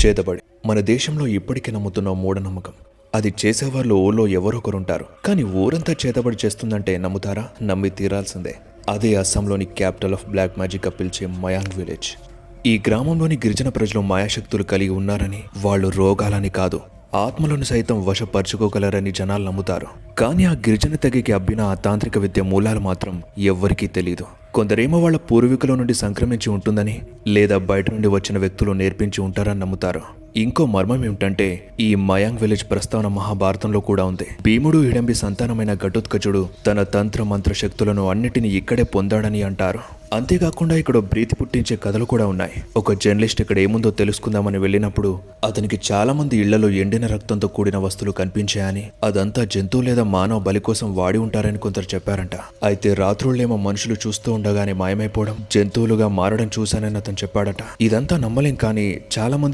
చేతబడి మన దేశంలో ఇప్పటికీ నమ్ముతున్న మూఢనమ్మకం. అది చేసేవాళ్ళు ఊళ్ళో ఎవరొకరుంటారు, కానీ ఊరంతా చేతబడి చేస్తుందంటే నమ్ముతారా? నమ్మి తీరాల్సిందే. అదే అస్సాంలోని క్యాపిటల్ ఆఫ్ బ్లాక్ మ్యాజిక్ పిలిచే మయాంగ్ విలేజ్. ఈ గ్రామంలోని గిరిజన ప్రజలు మాయాశక్తులు కలిగి ఉన్నారని, వాళ్ళు రోగాలని కాదు ఆత్మలను సైతం వశపరుచుకోగలరని జనాలు నమ్ముతారు. కానీ ఆ గిరిజన తెగకి అబ్బిన ఆ తాంత్రిక విద్య మూలాలు మాత్రం ఎవ్వరికీ తెలీదు. కొందరేమో వాళ్ళ పూర్వీకుల నుండి సంక్రమించి ఉంటుందని, లేదా బయట నుండి వచ్చిన వ్యక్తులు నేర్పించి ఉంటారని నమ్ముతారు. ఇంకో మర్మం ఏమిటంటే, ఈ మయాంగ్ విలేజ్ ప్రస్తావన మహాభారతంలో కూడా ఉంది. భీముడు హిడంబి సంతానమైన ఘటోత్కచుడు తన తంత్ర మంత్ర శక్తులను అన్నిటినీ ఇక్కడే పొందాడని అంటారు. అంతేకాకుండా ఇక్కడ ప్రీతి పుట్టించే కథలు కూడా ఉన్నాయి. ఒక జర్నలిస్ట్ ఇక్కడ ఏముందో తెలుసుకుందామని వెళ్ళినప్పుడు అతనికి చాలా మంది ఇళ్లలో ఎండిన రక్తంతో కూడిన వస్తువులు కనిపించాయని, అదంతా జంతువు లేదా మానవ బలి కోసం వాడి ఉంటారని కొందరు చెప్పారంట. అయితే రాత్రుళ్ళేమో మనుషులు చూస్తూ ఉండగానే మాయమైపోవడం, జంతువులుగా మారడం చూశానని అతను చెప్పాడట. ఇదంతా నమ్మలేం, కానీ చాలా మంది